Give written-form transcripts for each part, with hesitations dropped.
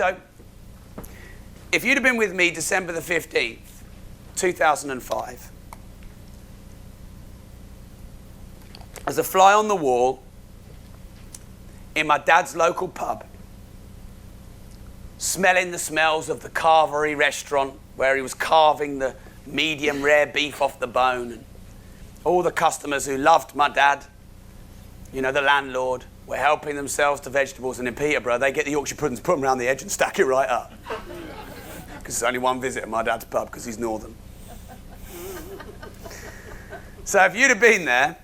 So, if you'd have been with me December the 15th, 2005, as a fly on the wall in my dad's local pub, smelling the smells of the carvery restaurant where he was carving the medium rare beef off the bone, and all the customers who loved my dad, you know, the landlord, were helping themselves to vegetables, and in Peterborough they get the Yorkshire puddings, put them around the edge and stack it right up. Because it's only one visit at my dad's pub because he's northern. So if you'd have been there,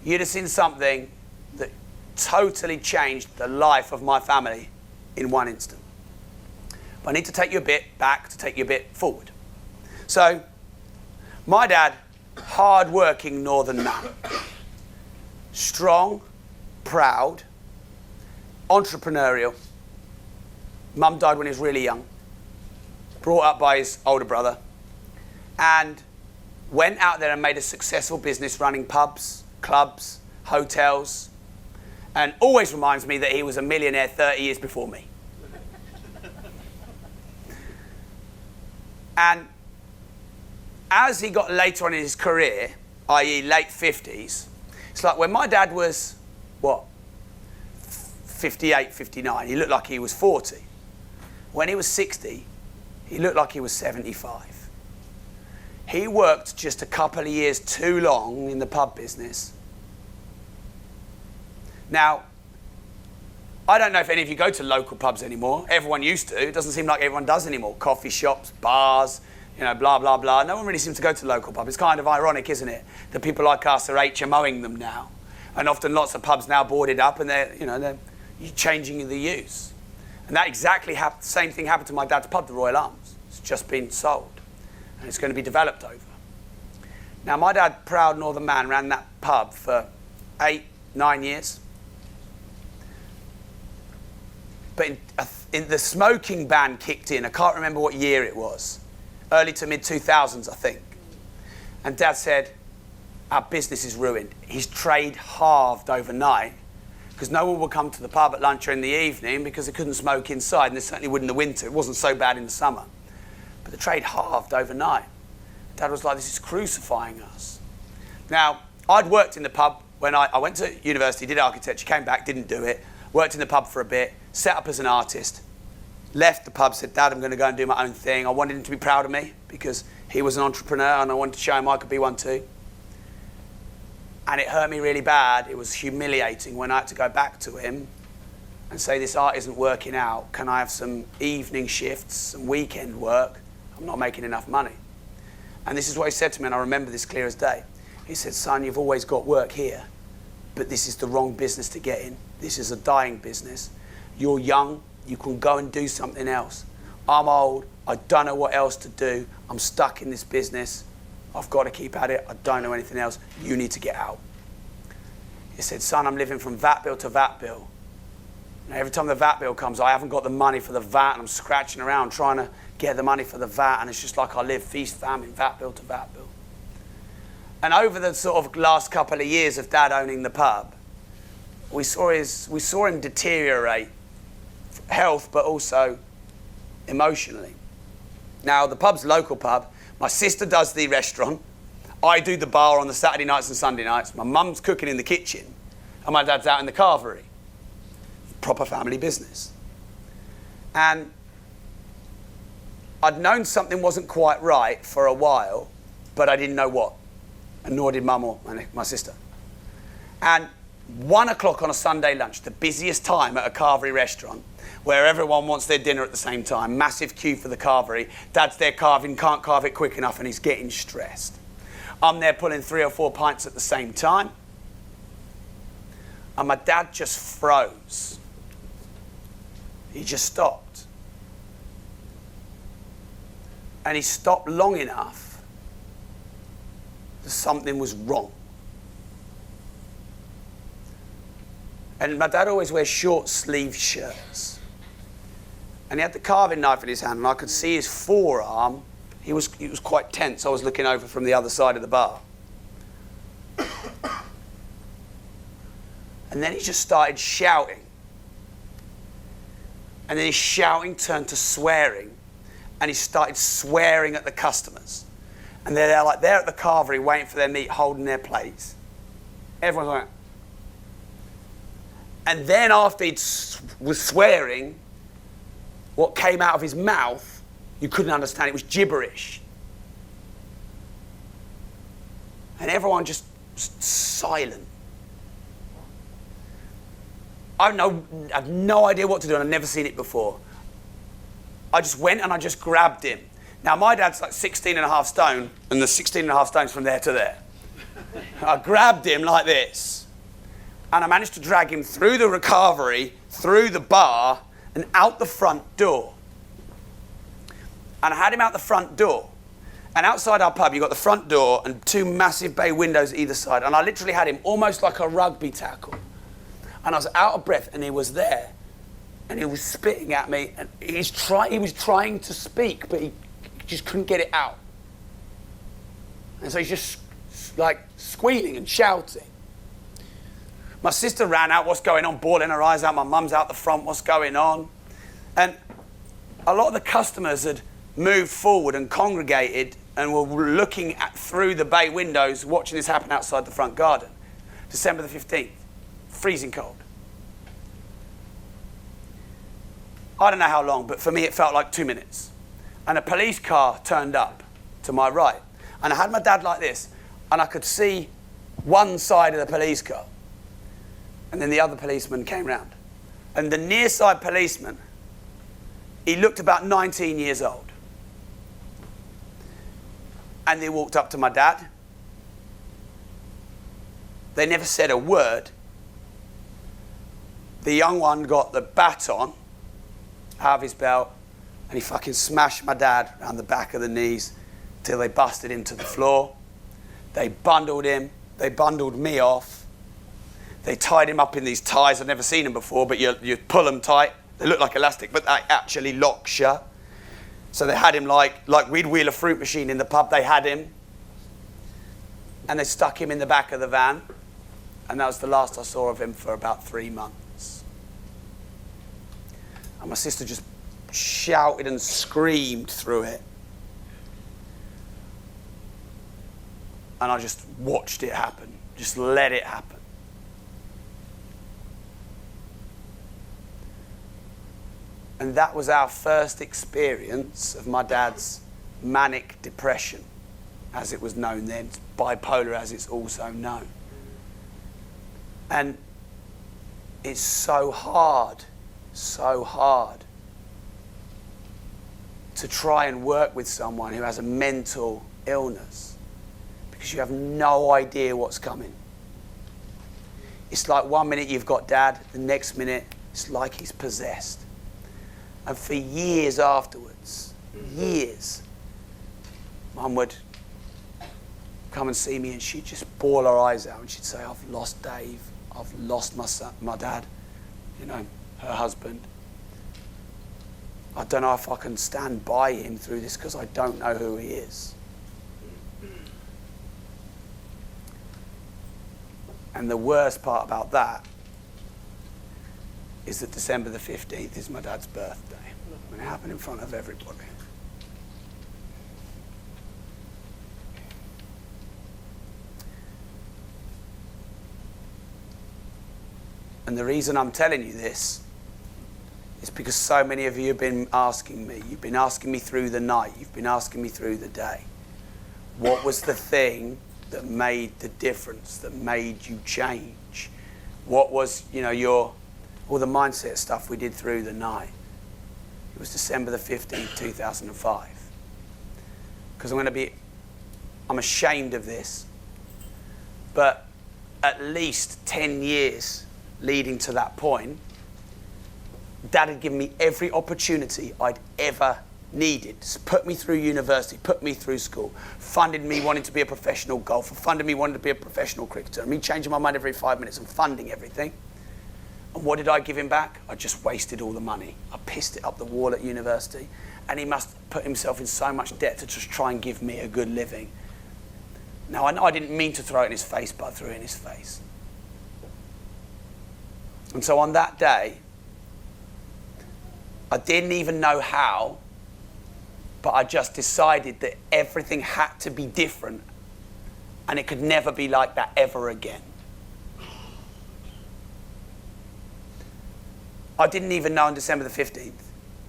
you'd have seen something that totally changed the life of my family in one instant. But I need to take you a bit back to take you a bit forward. So, my dad, hard-working northern man, strong, proud, entrepreneurial. Mum died when he was really young, brought up by his older brother, and went out there and made a successful business running pubs, clubs, hotels, and always reminds me that he was a millionaire 30 years before me. And as he got later on in his career, i.e. late 50s, it's like when my dad was, 58, 59, he looked like he was 40. When he was 60, he looked like he was 75. He worked just a couple of years too long in the pub business. Now, I don't know if any of you go to local pubs anymore. Everyone used to. It doesn't seem like everyone does anymore. Coffee shops, bars, you know, blah, blah, blah. No one really seems to go to local pubs. It's kind of ironic, isn't it? That people like us are HMOing them now. And often lots of pubs now boarded up and they're changing the use. And that exactly same thing happened to my dad's pub, the Royal Arms. It's just been sold. And it's going to be developed over. Now, my dad, proud northern man, ran that pub for 8, 9 years. But in the smoking ban kicked in. I can't remember what year it was. Early to mid-2000s, I think. And Dad said, our business is ruined. His trade halved overnight because no one would come to the pub at lunch or in the evening because they couldn't smoke inside, and they certainly wouldn't in the winter. It wasn't so bad in the summer. But the trade halved overnight. Dad was like, this is crucifying us. Now, I'd worked in the pub when I went to university, did architecture, came back, didn't do it, worked in the pub for a bit, set up as an artist, left the pub, said, Dad, I'm going to go and do my own thing. I wanted him to be proud of me because he was an entrepreneur and I wanted to show him I could be one too. And it hurt me really bad. It was humiliating when I had to go back to him and say, this art isn't working out. Can I have some evening shifts, some weekend work? I'm not making enough money. And this is what he said to me, and I remember this clear as day. He said, son, you've always got work here, but this is the wrong business to get in. This is a dying business. You're young, you can go and do something else. I'm old, I don't know what else to do. I'm stuck in this business. I've got to keep at it. I don't know anything else. You need to get out. He said, son, I'm living from VAT bill to VAT bill. And every time the VAT bill comes, I haven't got the money for the VAT, and I'm scratching around trying to get the money for the VAT, and it's just like I live feast, famine, VAT bill to VAT bill. And over the sort of last couple of years of Dad owning the pub, we saw him deteriorate, health, but also emotionally. Now, the pub's a local pub. My sister does the restaurant. I do the bar on the Saturday nights and Sunday nights. My mum's cooking in the kitchen, and my dad's out in the carvery. Proper family business. And I'd known something wasn't quite right for a while, but I didn't know what, and nor did Mum or my sister. And 1 o'clock on a Sunday lunch, the busiest time at a carvery restaurant, where everyone wants their dinner at the same time, massive queue for the carvery. Dad's there carving, can't carve it quick enough, and he's getting stressed. I'm there pulling 3 or 4 pints at the same time, and my dad just froze. He just stopped. And he stopped long enough that something was wrong. And my dad always wears short sleeve shirts. And he had the carving knife in his hand, and I could see his forearm. He was quite tense. I was looking over from the other side of the bar. And then he just started shouting. And then his shouting turned to swearing, and he started swearing at the customers. And they're like, they're at the carvery waiting for their meat, holding their plates. Everyone's like, and then after he was swearing, what came out of his mouth, you couldn't understand. It was gibberish. And everyone just was silent. I have no idea what to do, and I've never seen it before. I just went and I just grabbed him. Now, my dad's like 16 and a half stone, and the 16 and a half stones from there to there. I grabbed him like this, and I managed to drag him through the recovery, through the bar, and out the front door. And I had him out the front door. And outside our pub, you've got the front door and two massive bay windows either side. And I literally had him almost like a rugby tackle. And I was out of breath, and he was there. And he was spitting at me. And he was trying to speak, but he just couldn't get it out. And so he's just like squealing and shouting. My sister ran out, what's going on, bawling her eyes out. My mum's out the front, what's going on? And a lot of the customers had moved forward and congregated and were looking through the bay windows, watching this happen outside the front garden. December the 15th, freezing cold. I don't know how long, but for me it felt like 2 minutes. And a police car turned up to my right. And I had my dad like this, and I could see one side of the police car. And then the other policeman came round. And the near side policeman, he looked about 19 years old. And they walked up to my dad. They never said a word. The young one got the baton out of his belt, and he fucking smashed my dad around the back of the knees till they busted him to the floor. They bundled him. They bundled me off. They tied him up in these ties. I've never seen them before, but you pull them tight. They look like elastic, but they actually lock shut. So they had him like we'd wheel a fruit machine in the pub. They had him. And they stuck him in the back of the van. And that was the last I saw of him for about 3 months. And my sister just shouted and screamed through it. And I just watched it happen. Just let it happen. And that was our first experience of my dad's manic depression, as it was known then, bipolar as it's also known. And it's so hard to try and work with someone who has a mental illness, because you have no idea what's coming. It's like 1 minute you've got dad, the next minute it's like he's possessed. And for years afterwards, Mum would come and see me, and she'd just bawl her eyes out, and she'd say, I've lost Dave, I've lost my son, my dad, her husband. I don't know if I can stand by him through this because I don't know who he is. And the worst part about that is that December the 15th is my dad's birthday. And it happened in front of everybody. And the reason I'm telling you this is because so many of you have been asking me. You've been asking me through the night. You've been asking me through the day. What was the thing that made the difference, that made you change? What was, all the mindset stuff we did through the night? It was December the 15th, 2005. Because I'm ashamed of this, but at least 10 years leading to that point, Dad had given me every opportunity I'd ever needed. Put me through university, put me through school, funded me wanting to be a professional golfer, funded me wanting to be a professional cricketer, and me changing my mind every 5 minutes and funding everything. And what did I give him back? I just wasted all the money. I pissed it up the wall at university, and he must put himself in so much debt to just try and give me a good living. Now, I know I didn't mean to throw it in his face, but I threw it in his face. And so on that day, I didn't even know how, but I just decided that everything had to be different and it could never be like that ever again. I didn't even know on December the 15th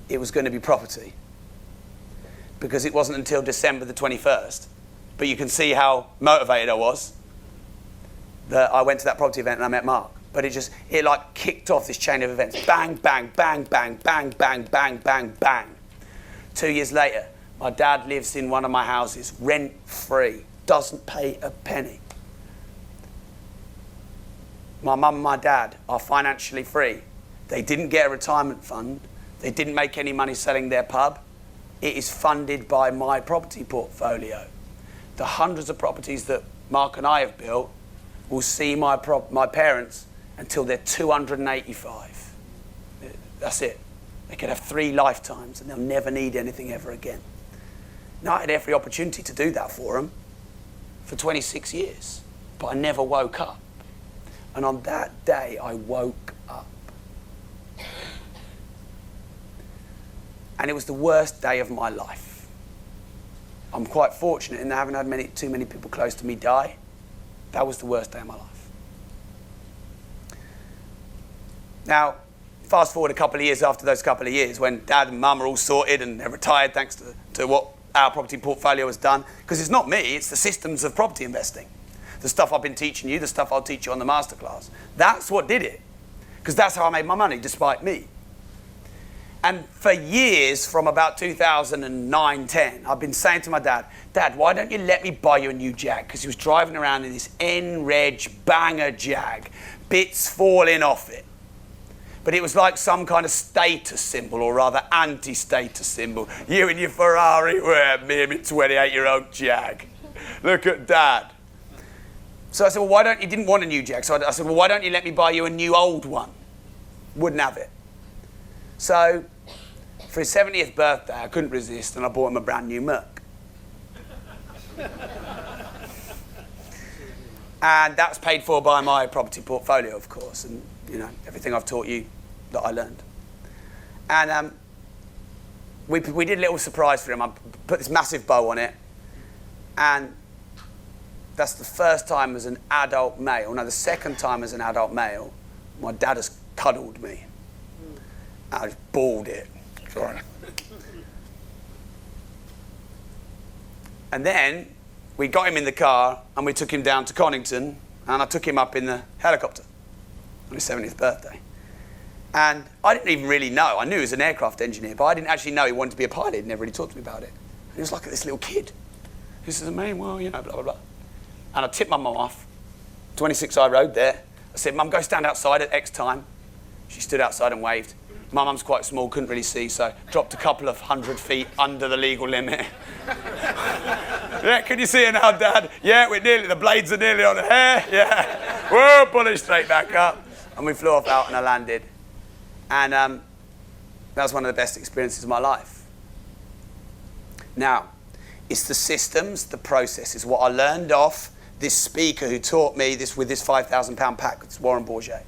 it was going to be property, because it wasn't until December the 21st. But you can see how motivated I was that I went to that property event and I met Mark. But it like kicked off this chain of events. Bang, bang, bang, bang, bang, bang, bang, bang, bang. 2 years later, my dad lives in one of my houses, rent-free, doesn't pay a penny. My mum and my dad are financially free. They didn't get a retirement fund. They didn't make any money selling their pub. It is funded by my property portfolio. The hundreds of properties that Mark and I have built will see my parents until they're 285. That's it. They could have 3 lifetimes and they'll never need anything ever again. Now, I had every opportunity to do that for them for 26 years, but I never woke up. And on that day, I woke up. And it was the worst day of my life. I'm quite fortunate in that I haven't had too many people close to me die. That was the worst day of my life. Now, fast forward a couple of years after those couple of years, when Dad and Mum are all sorted and they're retired thanks to what our property portfolio has done. Because it's not me, it's the systems of property investing. The stuff I've been teaching you, the stuff I'll teach you on the masterclass. That's what did it. Because that's how I made my money, despite me. And for years, from about 2009-10, I've been saying to my dad, Dad, why don't you let me buy you a new Jag? Because he was driving around in this N-Reg banger Jag, bits falling off it. But it was like some kind of status symbol, or rather anti-status symbol. You and your Ferrari, well, me and my 28-year-old Jag. Look at Dad. So I said, well, he didn't want a new Jag. So I said, well, why don't you let me buy you a new old one? Wouldn't have it. So for his 70th birthday, I couldn't resist, and I bought him a brand new Merc. And that was paid for by my property portfolio, of course, and everything I've taught you that I learned. And we did a little surprise for him. I put this massive bow on it, and that's the first time as an adult male. No, the second time as an adult male, my dad has cuddled me. I just bawled it. Sorry. And then we got him in the car and we took him down to Connington, and I took him up in the helicopter on his 70th birthday. And I didn't even really know. I knew he was an aircraft engineer, but I didn't actually know he wanted to be a pilot. He never really talked to me about it. And he was like this little kid. He says, "Man, well, blah, blah, blah." And I tipped my mum off, 26 I Road there. I said, "Mum, go stand outside at X time." She stood outside and waved. My mum's quite small, couldn't really see, so dropped a couple of 100 feet under the legal limit. Yeah, can you see her now, Dad? Yeah, the blades are nearly on her hair. Yeah. Whoa, pull it straight back up. And we flew off out and I landed. And that was one of the best experiences of my life. Now, it's the systems, the processes, what I learned off this speaker who taught me this with this £5,000 pack, it's Warren Bourget.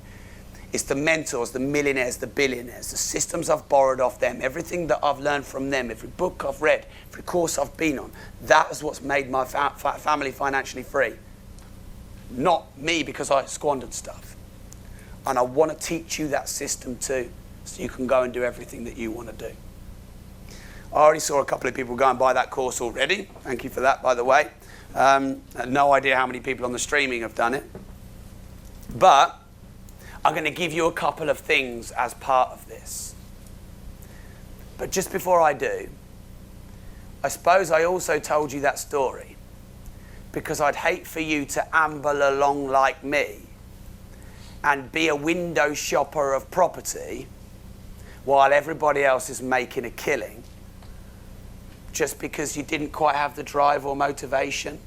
It's the mentors, the millionaires, the billionaires, the systems I've borrowed off them, everything that I've learned from them, every book I've read, every course I've been on. That is what's made my family financially free. Not me, because I squandered stuff. And I want to teach you that system too, so you can go and do everything that you want to do. I already saw a couple of people go and buy that course already. Thank you for that, by the way. No idea how many people on the streaming have done it. But I'm going to give you a couple of things as part of this. But just before I do, I suppose I also told you that story because I'd hate for you to amble along like me and be a window shopper of property while everybody else is making a killing just because you didn't quite have the drive or motivation.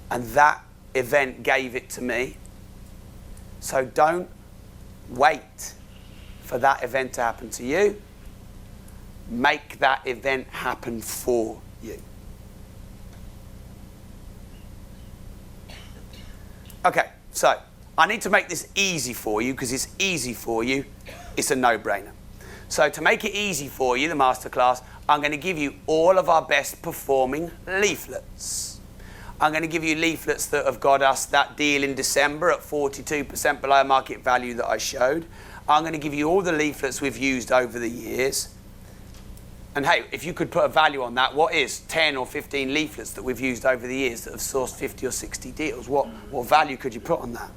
And that event gave it to me. So don't wait for that event to happen to you. Make that event happen for you. Okay, so I need to make this easy for you because it's easy for you. It's a no-brainer. So to make it easy for you, the masterclass, I'm going to give you all of our best performing leaflets. I'm going to give you leaflets that have got us that deal in December at 42% below market value that I showed. I'm going to give you all the leaflets we've used over the years. And hey, if you could put a value on that, what is 10 or 15 leaflets that we've used over the years that have sourced 50 or 60 deals? What value could you put on that?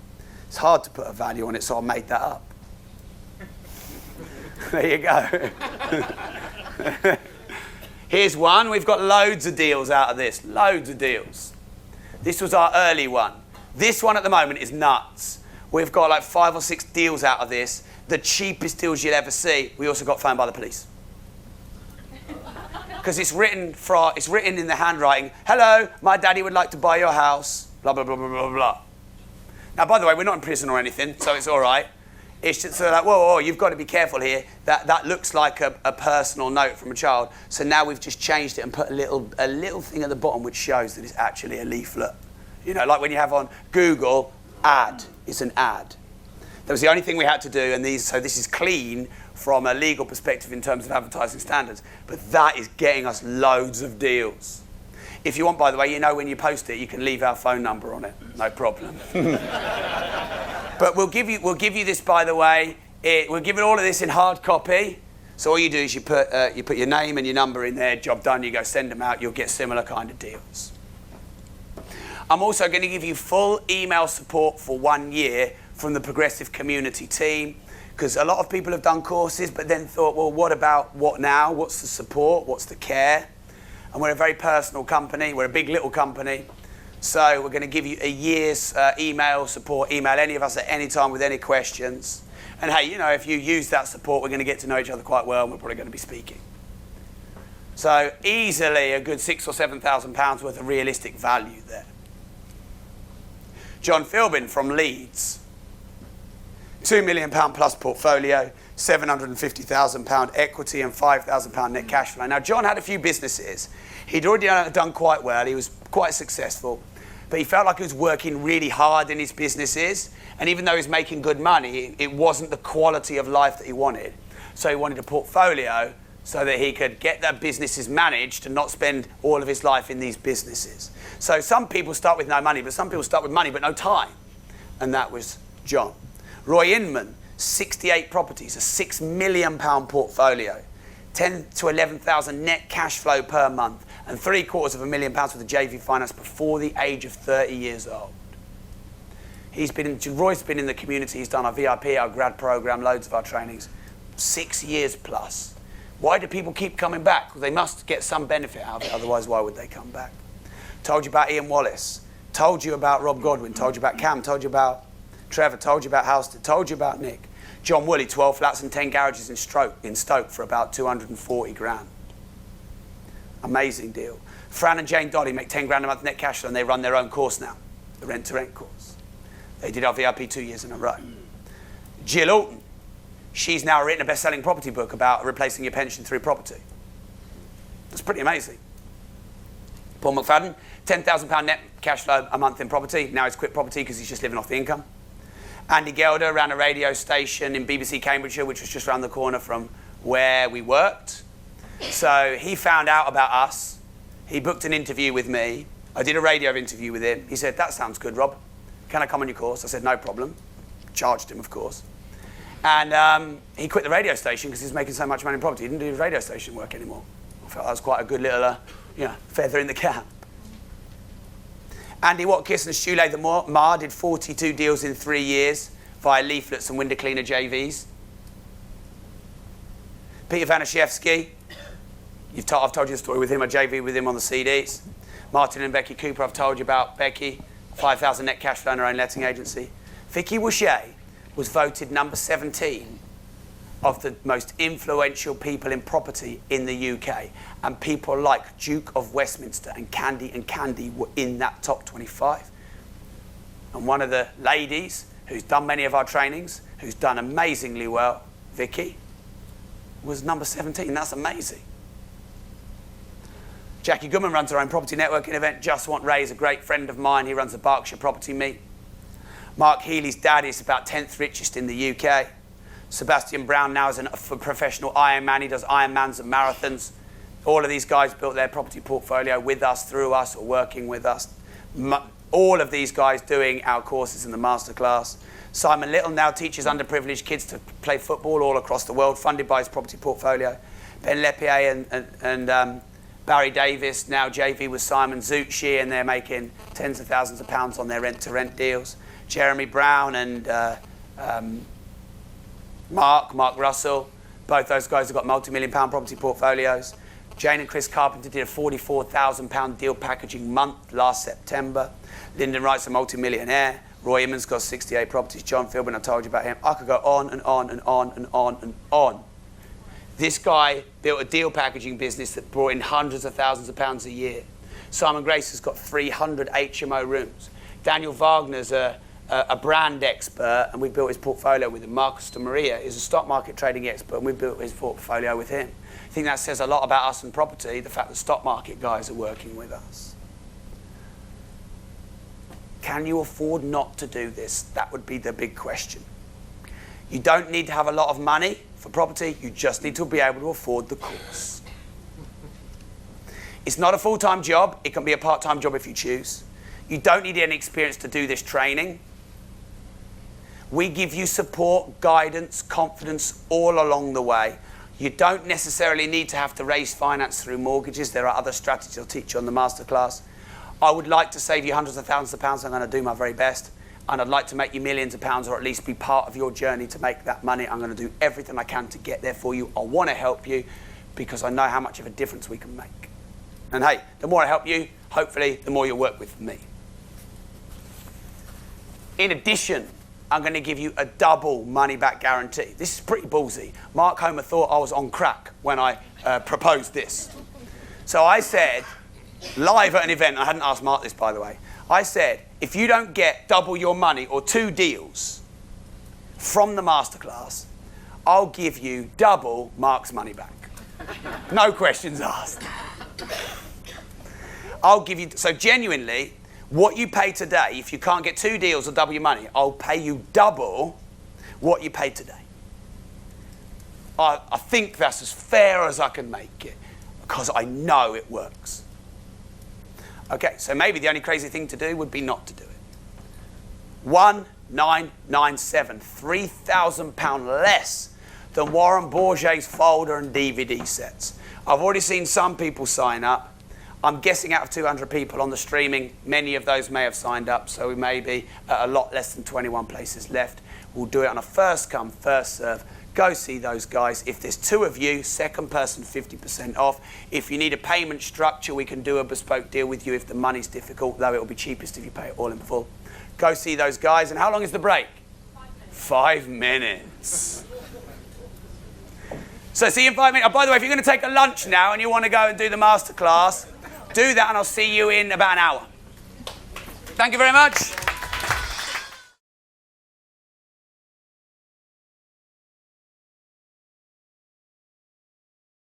It's hard to put a value on it, so I made that up. There you go. Here's one. We've got loads of deals out of this. Loads of deals. This was our early one. This one at the moment is nuts. We've got like 5 or 6 deals out of this. The cheapest deals you'll ever see. We also got phoned by the police. Because it's written in the handwriting, hello, my daddy would like to buy your house, blah, blah, blah, blah, blah, blah. Now, by the way, we're not in prison or anything, so it's all right. It's just like, whoa, you've got to be careful here. That looks like a personal note from a child. So now we've just changed it and put a little thing at the bottom which shows that it's actually a leaflet. You know, like when you have on Google, ad, it's an ad. That was the only thing we had to do, and so this is clean from a legal perspective in terms of advertising standards, but that is getting us loads of deals. If you want, by the way, you know when you post it, you can leave our phone number on it, no problem. But we'll give you this, by the way. We'll give it all of this in hard copy. So all you do is you put your name and your number in there, job done, you go send them out, you'll get similar kind of deals. I'm also going to give you full email support for 1 year from the Progressive Community team, because a lot of people have done courses but then thought, well, what now? What's the support? What's the care? And we're a very personal company. We're a big little company. So we're going to give you a year's email support. Email any of us at any time with any questions. And hey, you know, if you use that support, we're going to get to know each other quite well, and we're probably going to be speaking. So easily a good £6,000 or £7,000 worth of realistic value there. John Philbin from Leeds. £2 million plus portfolio, £750,000 equity and £5,000 net cash flow. Now, John had a few businesses. He'd already done quite well. He was quite successful. But he felt like he was working really hard in his businesses. And even though he was making good money, it wasn't the quality of life that he wanted. So he wanted a portfolio so that he could get their businesses managed and not spend all of his life in these businesses. So some people start with no money, but some people start with money but no time. And that was John. Roy Inman, 68 properties, a £6 million portfolio, 10 to 11,000 net cash flow per month, and £750,000 worth of JV finance before the age of 30 years old. Roy's been in the community. He's done our VIP, our grad program, loads of our trainings, 6 years plus. Why do people keep coming back? Well, they must get some benefit out of it, otherwise why would they come back? Told you about Ian Wallace, told you about Rob Godwin, told you about Cam, told you about Trevor, told you about Halstead, told you about Nick. John Woolley, 12 flats and 10 garages in Stoke for about 240 grand. Amazing deal. Fran and Jane Dolly make 10 grand a month net cash flow, and they run their own course now, the rent-to-rent course. They did our VIP 2 years in a row. Jill Alton, she's now written a best-selling property book about replacing your pension through property. That's pretty amazing. Paul McFadden, £10,000 net cash flow a month in property. Now he's quit property because he's just living off the income. Andy Gelder ran a radio station in BBC Cambridgeshire, which was just around the corner from where we worked. So he found out about us. He booked an interview with me. I did a radio interview with him. He said, that sounds good, Rob. Can I come on your course? I said, no problem. Charged him, of course. And he quit the radio station because he was making so much money in property. He didn't do his radio station work anymore. I felt that was quite a good little feather in the cap. Andy Watkiss and Stu Latham-Marr did 42 deals in 3 years via leaflets and window cleaner JVs. Peter Vanashevsky, I've told you the story with him. I JV with him on the CDs. Martin and Becky Cooper, I've told you about Becky. 5,000 net cash flow in her own letting agency. Vicky Wauchet was voted number 17 of the most influential people in property in the UK. And people like Duke of Westminster and Candy were in that top 25. And one of the ladies who's done many of our trainings, who's done amazingly well, Vicky, was number 17. That's amazing. Jackie Goodman runs her own property networking event. Just Want Ray is a great friend of mine. He runs the Berkshire Property Meet. Mark Healy's dad is about 10th richest in the UK. Sebastian Brown now is a professional Ironman. He does Ironmans and marathons. All of these guys built their property portfolio with us, through us, or working with us. All of these guys doing our courses in the masterclass. Simon Little now teaches underprivileged kids to play football all across the world, funded by his property portfolio. Ben Lepier and Barry Davis, now JV with Simon Zucci, and they're making tens of thousands of pounds on their rent-to-rent deals. Jeremy Brown and Mark Russell, both those guys have got multi-million-pound property portfolios. Jane and Chris Carpenter did a £44,000 deal packaging month last September. Lyndon Wright's a multi-millionaire. Roy Immon's got 68 properties. John Philbin, I told you about him. I could go on and on and on and on and on. This guy built a deal packaging business that brought in hundreds of thousands of pounds a year. Simon Grace has got 300 HMO rooms. Daniel Wagner's a brand expert, and we built his portfolio with him. Marcus de Maria is a stock market trading expert, and we built his portfolio with him. I think that says a lot about us and property, the fact that stock market guys are working with us. Can you afford not to do this? That would be the big question. You don't need to have a lot of money for property, you just need to be able to afford the course. It's not a full-time job, it can be a part-time job if you choose. You don't need any experience to do this training. We give you support, guidance, confidence all along the way. You don't necessarily need to have to raise finance through mortgages. There are other strategies I'll teach you on the masterclass. I would like to save you hundreds of thousands of pounds. I'm going to do my very best. And I'd like to make you millions of pounds, or at least be part of your journey to make that money. I'm going to do everything I can to get there for you. I want to help you because I know how much of a difference we can make. And hey, the more I help you, hopefully, the more you'll work with me. In addition, I'm going to give you a double money-back guarantee. This is pretty ballsy. Mark Homer thought I was on crack when I proposed this. So I said, live at an event, I hadn't asked Mark this, by the way, I said, if you don't get double your money or 2 deals from the masterclass, I'll give you double Mark's money back. No questions asked. I'll give you, so genuinely, what you pay today, if you can't get 2 deals or double your money, I'll pay you double what you paid today. I think that's as fair as I can make it, because I know it works. Okay, so maybe the only crazy thing to do would be not to do it. 1997, £3,000 less than Warren Bourget's folder and DVD sets. I've already seen some people sign up. I'm guessing out of 200 people on the streaming, many of those may have signed up, so we may be at a lot less than 21 places left. We'll do it on a first come, first serve. Go see those guys. If there's 2 of you, second person 50% off. If you need a payment structure, we can do a bespoke deal with you if the money's difficult, though it'll be cheapest if you pay it all in full. Go see those guys. And how long is the break? 5 minutes. So see you in 5 minutes. Oh, by the way, if you're going to take a lunch now and you want to go and do the masterclass, do that, and I'll see you in about an hour. Thank you very much.